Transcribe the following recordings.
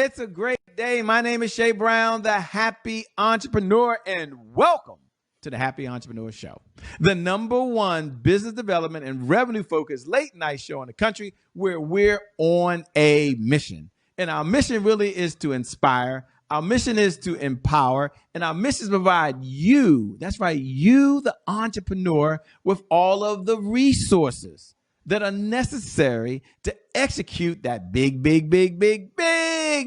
It's a great day. My name is Shay Brown, the Happy Entrepreneur, and welcome to the Happy Entrepreneur Show, the #1 business development and revenue focused late night show in the country where we're on a mission. And our mission really is to inspire. Our mission is to empower, and our mission is to provide you, that's right, you, the entrepreneur, with all of the resources that are necessary to execute that big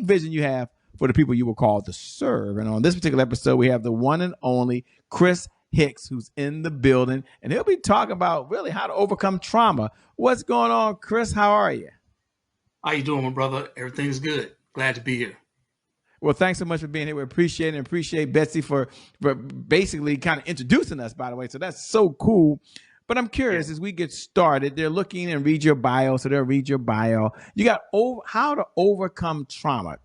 vision you have for the people you were called to serve. And on this particular episode, we have the one and only Chris Hicks, who's in the building, and he'll be talking about really how to overcome trauma. What's going on, Chris? How are you? How you doing, my brother? Everything's good. Glad to be here. Well, thanks so much for being here. We appreciate it, and appreciate Betsy for basically kind of introducing us, by the way. So that's so cool. But I'm curious, as we get started, they're looking and read your bio, so they'll read your bio. You got how to overcome trauma.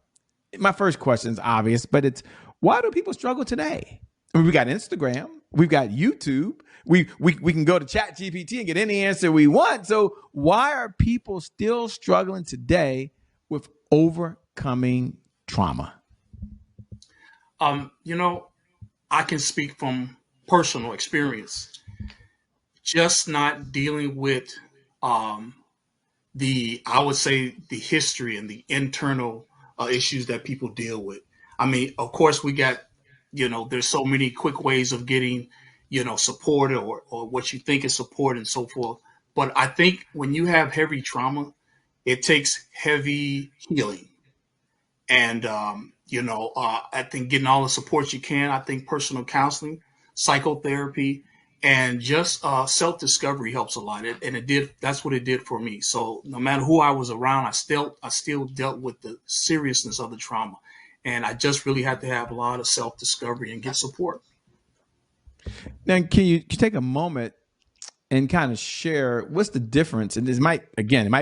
My first question is obvious, but it's why do people struggle today? I mean, we got Instagram, we've got YouTube, we can go to ChatGPT and get any answer we want. So why are people still struggling today with overcoming trauma? I can speak from personal experience. Just not dealing with I would say the history and the internal issues that people deal with. I mean, of course, we got, there's so many quick ways of getting, support or what you think is support and so forth. But I think when you have heavy trauma, it takes heavy healing. And, I think getting all the support you can, I think personal counseling, psychotherapy, and just self-discovery helps a lot. That's what it did for me. So no matter who I was around, I still dealt with the seriousness of the trauma. And I just really had to have a lot of self-discovery and get support. Now, can you take a moment and kind of share what's the difference? And it might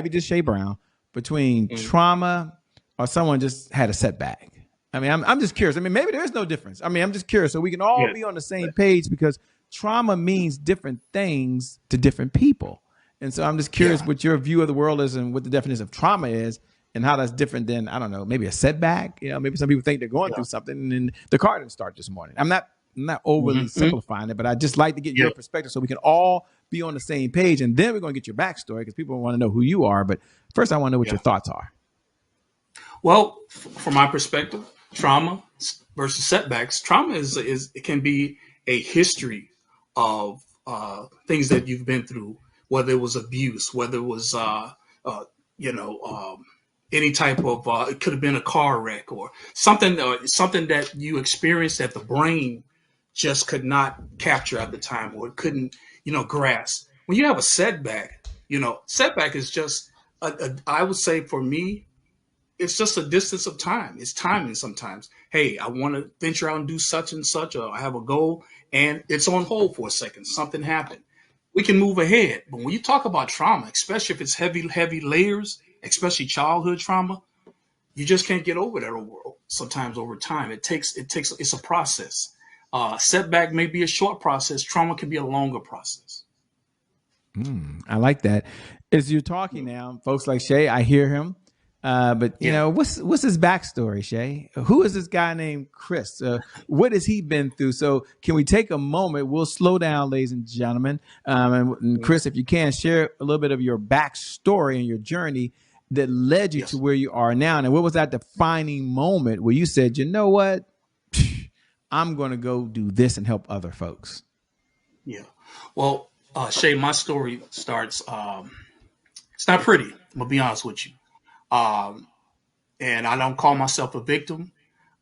be just Shay Brown between trauma or someone just had a setback. I mean, I'm just curious. I mean, maybe there is no difference. I mean, I'm just curious so we can all be on the same page, because trauma means different things to different people. And so I'm just curious what your view of the world is and what the definition of trauma is and how that's different than, I don't know, maybe a setback. Maybe some people think they're going through something and the car didn't start this morning. I'm not overly simplifying it, but I just like to get your perspective so we can all be on the same page. And then we're going to get your backstory because people want to know who you are. But first, I want to know what your thoughts are. Well, from my perspective, trauma versus setbacks. Trauma it can be a history of things that you've been through, whether it was abuse, whether it was any type of it could have been a car wreck or something that you experienced that the brain just could not capture at the time or it couldn't grasp. When you have a setback, setback is just I would say for me, it's just a distance of time. It's timing sometimes. Hey, I want to venture out and do such and such, or I have a goal and it's on hold for a second. Something happened. We can move ahead. But when you talk about trauma, especially if it's heavy layers, especially childhood trauma, you just can't get over that sometimes over time. It's a process. Setback may be a short process. Trauma can be a longer process. I like that. As you're talking now, folks like Shay, I hear him. But what's his backstory, Shay? Who is this guy named Chris? What has he been through? So can we take a moment? We'll slow down, ladies and gentlemen. And Chris, if you can, share a little bit of your backstory and your journey that led you to where you are now. And what was that defining moment where you said, you know what? I'm going to go do this and help other folks. Yeah. Well, Shay, my story starts, it's not pretty. I'm going to be honest with you. And I don't call myself a victim.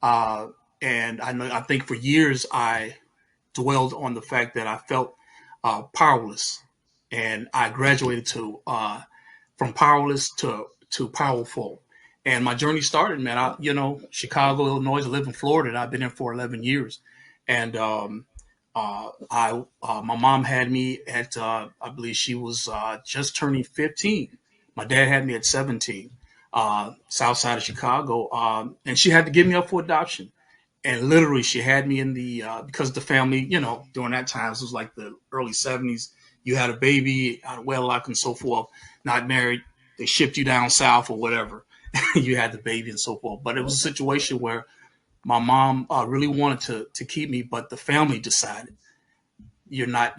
And I think for years I dwelled on the fact that I felt powerless, and I graduated from powerless to powerful. And my journey started, man. Chicago, Illinois. I live in Florida. And I've been there for 11 years, and my mom had me at I believe she was just turning 15. My dad had me at 17. South side of Chicago, and she had to give me up for adoption. And literally, she had me in the because the family, during that time, this was like the early 70s. You had a baby out of wedlock and so forth, not married. They shipped you down south or whatever. you had the baby and so forth. But it was a situation where my mom really wanted to keep me, but the family decided you're not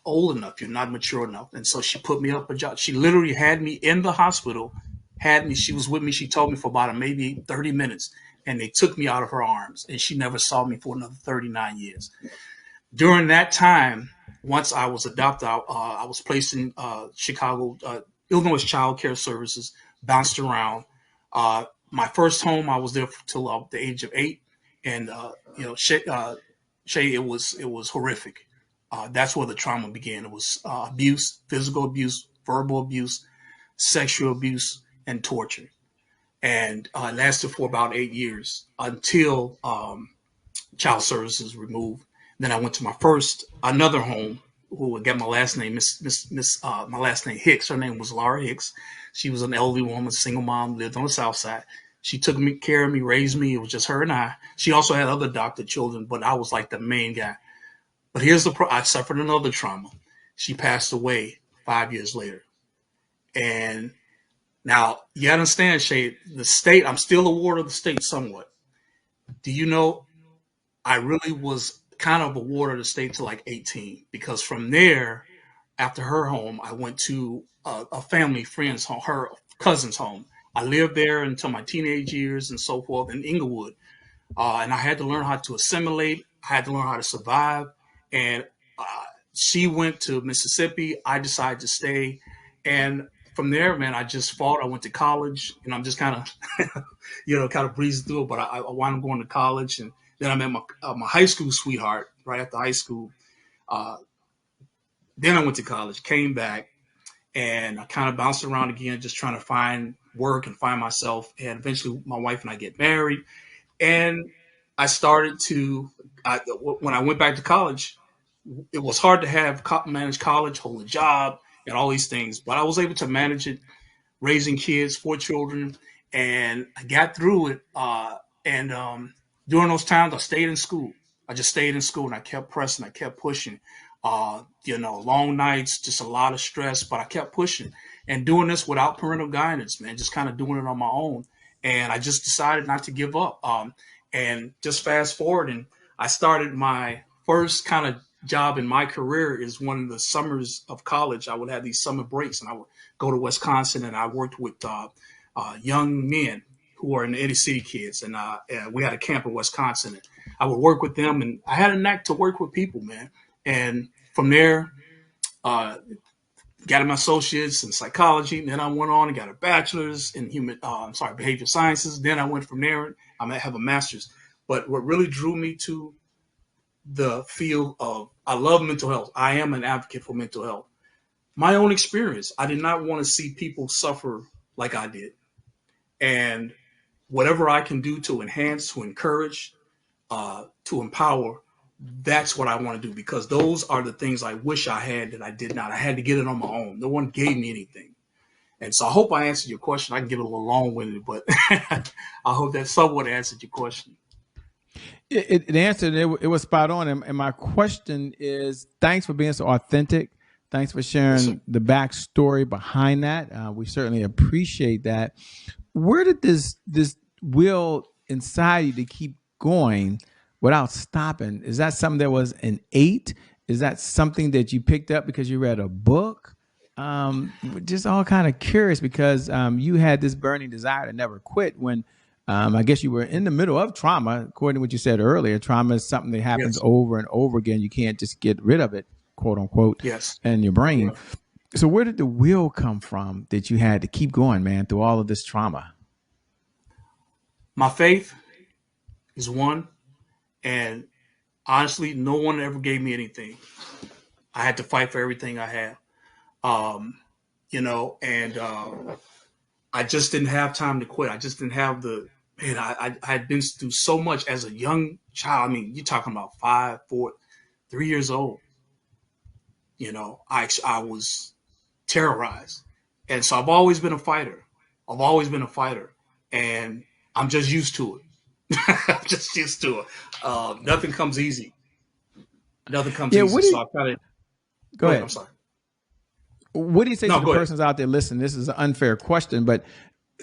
old enough, you're not mature enough, and so she put me up a job. She literally had me in the hospital, had me. She was with me. She told me for about maybe 30 minutes, and they took me out of her arms, and she never saw me for another 39 years. During that time, once I was adopted, I was placed in Chicago, Illinois Child Care Services, bounced around. My first home, I was there till the age of 8, and Shay, it was horrific. That's where the trauma began. It was abuse, physical abuse, verbal abuse, sexual abuse, and torture, and it lasted for about 8 years until child services removed. Then I went to my first another home who would get my last name, my last name Hicks. Her name was Laura Hicks. She was an elderly woman, single mom, lived on the South Side. She took care of me, raised me. It was just her and I. She also had other adopted children, but I was like the main guy. But here's I suffered another trauma. She passed away 5 years later. And now you understand, Shay, the state, I'm still a ward of the state somewhat. Do you know I really was kind of a ward of the state to like 18, because from there, after her home, I went to a family friend's home, her cousin's home. I lived there until my teenage years and so forth in Inglewood. And I had to learn how to assimilate. I had to learn how to survive. And uh, she went to Mississippi. I decided to stay. And from there, man, I just fought. I went to college, and I'm just kind of, kind of breezing through it. But I wound up going to college, and then I met my high school sweetheart right after high school. Uh, then I went to college, came back, and I kind of bounced around again, just trying to find work and find myself. And eventually, my wife and I get married, and I started to. When I went back to college, it was hard to manage college, hold a job, and all these things, but I was able to manage it, raising kids, 4 children, and I got through it. And During those times, I stayed in school. I just stayed in school, and I kept pressing. I kept pushing. Long nights, just a lot of stress, but I kept pushing and doing this without parental guidance, man. Just kind of doing it on my own, and I just decided not to give up. And just fast forward, and I started my first kind of job in my career is one of the summers of college. I would have these summer breaks, and I would go to Wisconsin, and I worked with young men who are in the inner city kids, and we had a camp in Wisconsin. And I would work with them, and I had a knack to work with people, man. And from there, uh, got my associates in psychology. And then I went on and got a bachelor's in behavioral sciences. Then I went from there. I have a master's. But what really drew me to the field of I love mental health. I am an advocate for mental health. My own experience, I did not want to see people suffer like I did. And whatever I can do to enhance, to encourage, to empower, that's what I want to do, because those are the things I wish I had that I did not. I had to get it on my own. No one gave me anything. And so I hope I answered your question. I can get a little long-winded, but I hope that somewhat answered your question. It answered. It was spot on. And my question is: thanks for being so authentic. Thanks for Yes, sir. sharing the backstory behind that. We certainly appreciate that. Where did this will inside you to keep going without stopping? Is that something that was innate? Is that something that you picked up because you read a book? Just all kind of curious, because you had this burning desire to never quit when I guess you were in the middle of trauma. According to what you said earlier, trauma is something that happens Yes. over and over again. You can't just get rid of it, quote unquote, Yes. in your brain. Right. So where did the will come from that you had to keep going, man, through all of this trauma? My faith is one, and honestly, no one ever gave me anything. I had to fight for everything I had. Um, and I just didn't have time to quit. I just didn't have the man. I had been through so much as a young child. I mean, you're talking about 5, 4, 3 years old. I was terrorized, and so I've always been a fighter. I've always been a fighter, and I'm just used to it. I'm just used to it. Nothing comes easy. Nothing comes Yeah, easy. what do So you, I kind of go go ahead. I'm ahead. sorry. What do you say to No, the go ahead. persons out there listening? This is an unfair question, but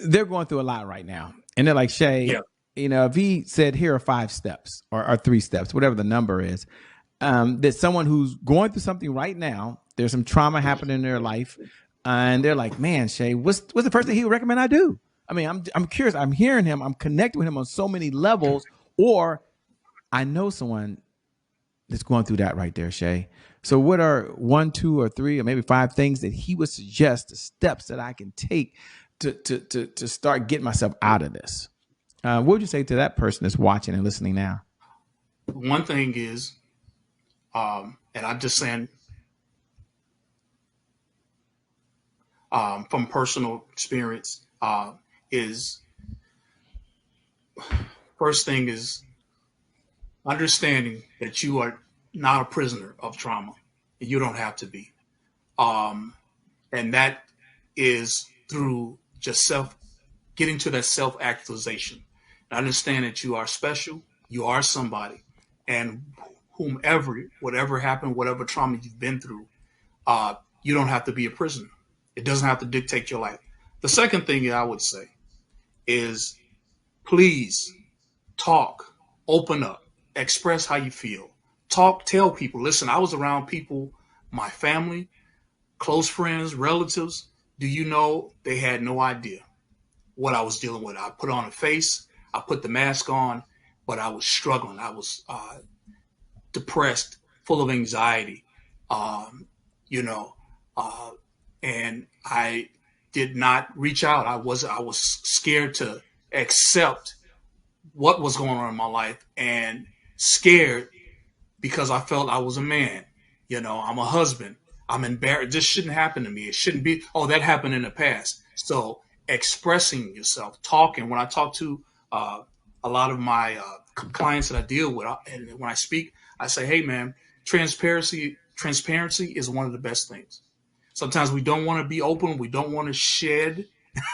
they're going through a lot right now. And they're like, Shay, Yeah. if he said, here are 5 steps or 3 steps, whatever the number is, that someone who's going through something right now, there's some trauma happening in their life, and they're like, man, Shay, what's the first thing he would recommend I do? I mean, I'm curious. I'm hearing him. I'm connecting with him on so many levels. Or I know someone that's going through that right there, Shay. So what are 1, 2, or 3, or maybe 5 things that he would suggest, the steps that I can take to start getting myself out of this? What would you say to that person that's watching and listening now? One thing is, and I'm just saying from personal experience, is first thing is understanding that you are not a prisoner of trauma. You don't have to be. And that is through just getting to that self actualization. Understand that you are special, you are somebody, and whatever happened, whatever trauma you've been through, you don't have to be a prisoner. It doesn't have to dictate your life. The second thing I would say is please talk, open up, express how you feel. Talk, tell people, listen, I was around people, my family, close friends, relatives. Do you know they had no idea what I was dealing with? I put on a face, I put the mask on, but I was struggling. I was depressed, full of anxiety, you know, and I did not reach out. I was scared to accept what was going on in my life, and scared because I felt I was a man. I'm a husband. I'm embarrassed. This shouldn't happen to me. It shouldn't be. Oh, that happened in the past. So expressing yourself, talking. When I talk to a lot of my clients that I deal with, and when I speak, I say, "Hey, man, transparency is one of the best things." Sometimes we don't want to be open. We don't want to shed.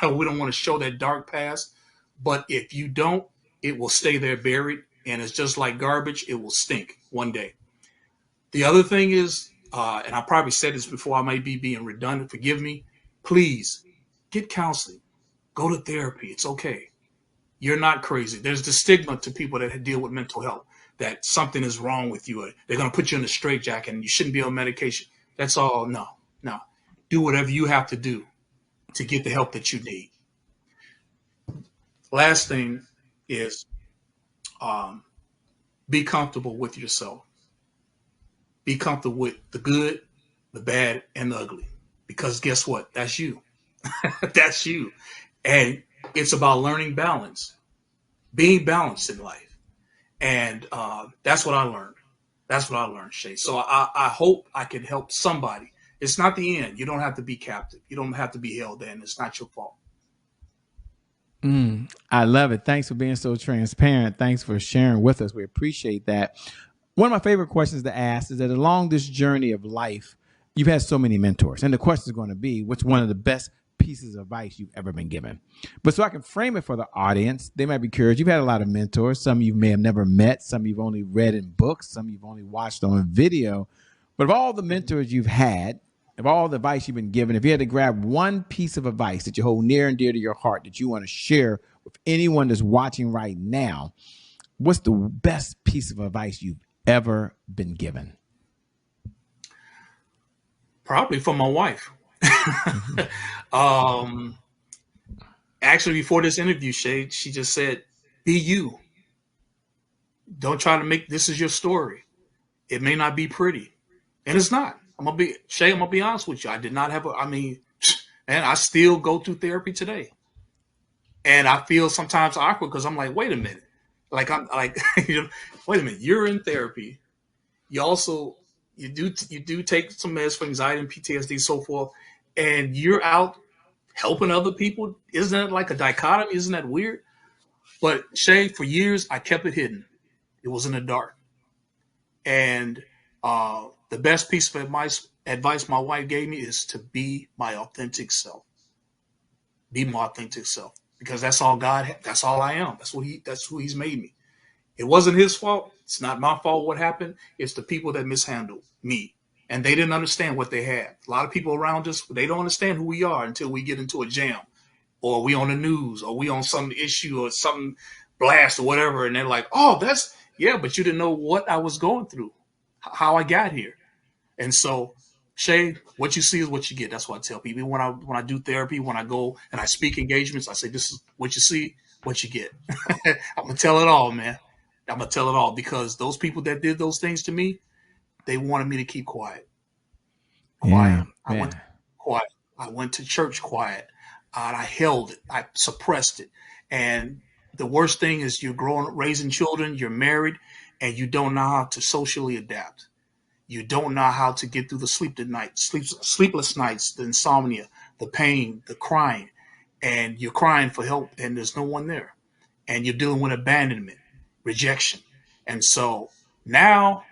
We don't want to show that dark past. But if you don't, it will stay there buried, and it's just like garbage. It will stink one day. The other thing is, and I probably said this before, I might be being redundant, forgive me, please get counseling. Go to therapy. It's okay. You're not crazy. There's the stigma to people that deal with mental health that something is wrong with you. Or they're going to put you in a straitjacket and you shouldn't be on medication. That's all. No, no. Do whatever you have to do to get the help that you need. Last thing is be comfortable with yourself. Be comfortable with the good, the bad, and the ugly. Because guess what? That's you. That's you. And it's about learning balance, being balanced in life. And that's what I learned. That's what I learned, Shay. So I hope I can help somebody. It's not the end. You don't have to be captive. You don't have to be held in. It's not your fault. I love it. Thanks for being so transparent. Thanks for sharing with us. We appreciate that. One of my favorite questions to ask is that along this journey of life, you've had so many mentors. And the question is going to be, what's one of the best pieces of advice you've ever been given? But so I can frame it for the audience, they might be curious. You've had a lot of mentors. Some you may have never met. Some you've only read in books. Some you've only watched on video. But of all the mentors you've had, of all the advice you've been given, if you had to grab one piece of advice that you hold near and dear to your heart that you want to share with anyone that's watching right now, what's the best piece of advice you've ever been given? Probably from my wife. um, Actually, before this interview, Shay, she just said, be you. Don't try to make this is your story. It may not be pretty. And it's not. I'm gonna be honest with you. I did not have and I still go through therapy today. And I feel sometimes awkward because I'm like, wait a minute. Like I'm like, wait a minute, you're in therapy. You also you do take some meds for anxiety and PTSD, so forth, and you're out helping other people. Isn't that like a dichotomy? Isn't that weird? But Shay, for years I kept it hidden. It was in the dark. And the best piece of advice my wife gave me is to be my authentic self. Be my authentic self. Because that's all that's all I am. That's who he's made me. It wasn't his fault. It's not my fault what happened. It's the people that mishandled me. And they didn't understand what they had. A lot of people around us, they don't understand who we are until we get into a jam or we on the news, or we on some issue or some blast or whatever, and they're like, "Oh, that's yeah," but you didn't know what I was going through, how I got here. And so, Shay, what you see is what you get. That's what I tell people when I do therapy, when I go and I speak engagements. I say, "This is what you see, what you get." I'm gonna tell it all, man. I'm gonna tell it all because those people that did those things to me, they wanted me to keep quiet. Yeah, Quiet. I went to quiet. I went to church quiet. I held it. I suppressed it. And the worst thing is you're growing, raising children. You're married, and you don't know how to socially adapt. You don't know how to get through the sleepless nights, the insomnia, the pain, the crying, and you're crying for help, and there's no one there, and you're dealing with abandonment, rejection, and so now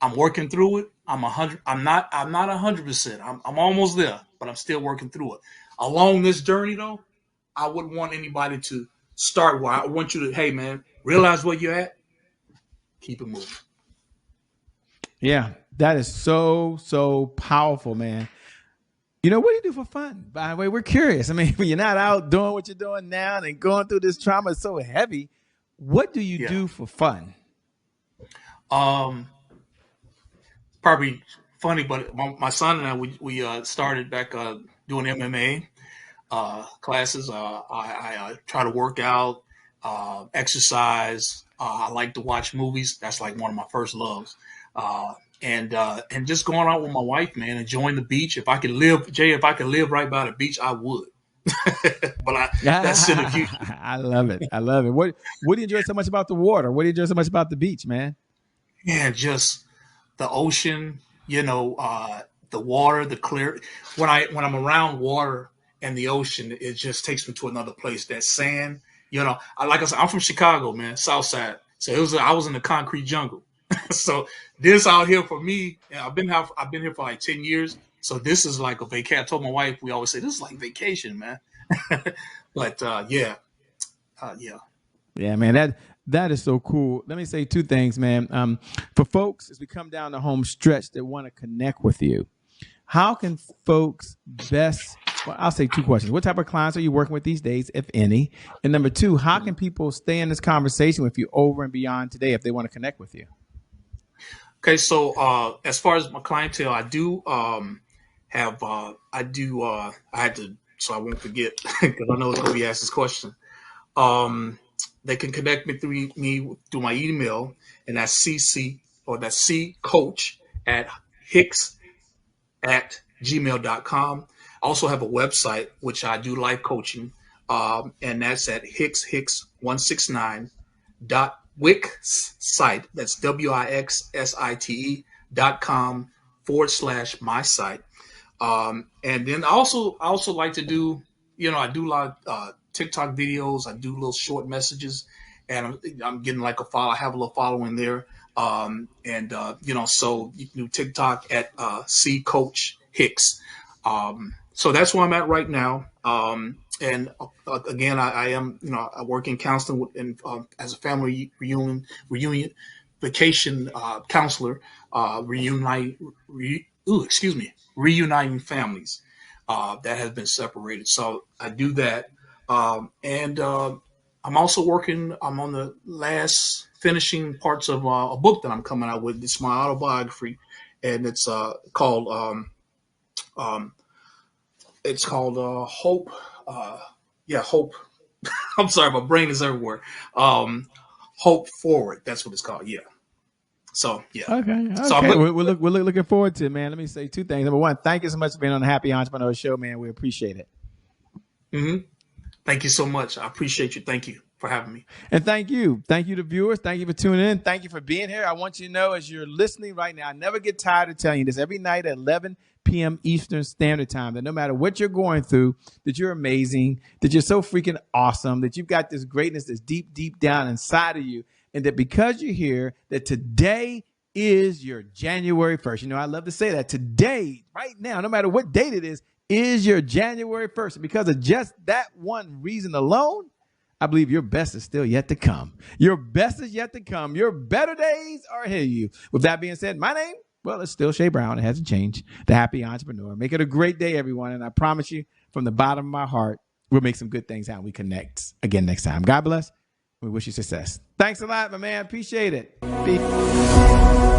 I'm working through it. I'm 100. I'm not 100%. I'm almost there, but I'm still working through it. Along this journey, though, I wouldn't want anybody to start where I want you to. Hey, man, realize where you're at. Keep it moving. Yeah, that is so powerful, man. You know, what do you do for fun? By the way, we're curious. I mean, when you're not out doing what you're doing now and going through this trauma is so heavy, what do you Yeah. do for fun? Um, Probably funny, but my son and I we started back doing MMA classes. I try to work out, exercise. I like to watch movies. That's like one of my first loves. Uh, and just going out with my wife, man, enjoying the beach. If I could live, Jay, if I could live right by the beach, I would. But that's in the future. I love it. I love it. What do you enjoy so much about the water? What do you enjoy so much about the beach, man? And just the ocean, the water, the clear. When I'm around water and the ocean, it just takes me to another place. That sand, like I said, I'm from Chicago, man, South Side. So I was in the concrete jungle. So this out here for me, I've been here for like 10 years. So this is like a vacation. I told my wife, we always say this is like vacation, man. But yeah, yeah. Yeah, man, that is so cool. Let me say two things, man. For folks, as we come down the home stretch that want to connect with you, how can folks best? Well, I'll say two questions. What type of clients are you working with these days, if any? And number two, how can people stay in this conversation with you over and beyond today if they want to connect with you? Okay, so as far as my clientele, I do have I had to, so I won't forget because I know it's gonna be asked this question. Um, they can connect through my email, and that's cc or that's c coach at hicks at gmail.com. I also have a website which I do life coaching, and that's at hicks169 dot wix site. That's wixsite.com/my site. And then I also like to do, I do a lot of TikTok videos. I do little short messages, and I'm getting like a follow. I have a little following there. And so you can do TikTok at C Coach Hicks. So that's where I'm at right now. And again, I am, I work in counseling as a family reunion vacation counselor, reuniting families that have been separated. So I do that, and I'm also working. I'm on the last finishing parts of a book that I'm coming out with. It's my autobiography, and um, it's called Hope. Yeah, Hope. I'm sorry, my brain is everywhere. Um, Hope Forward. That's what it's called. Yeah. So yeah. Okay. So I'm Okay. We're looking forward to it, man. Let me say two things. Number one, thank you so much for being on the Happy Entrepreneur Show, man. We appreciate it. Mhm. Thank you so much. I appreciate you. Thank you for having me. And thank you. Thank you to viewers. Thank you for tuning in. Thank you for being here. I want you to know as you're listening right now, I never get tired of telling you this every night at 11 p.m. Eastern Standard Time, that no matter what you're going through, that you're amazing, that you're so freaking awesome, that you've got this greatness that's deep, deep down inside of you. And that because you're here, that today is your January 1st. You know, I love to say that today, right now, no matter what date it is your January 1st. And because of just that one reason alone, I believe your best is still yet to come. Your best is yet to come. Your better days are ahead of you. With that being said, my name, well, it's still Shay Brown. It hasn't changed. The Happy Entrepreneur. Make it a great day, everyone. And I promise you from the bottom of my heart, we'll make some good things happen. We connect again next time. God bless. We wish you success. Thanks a lot, my man. Appreciate it. Peace.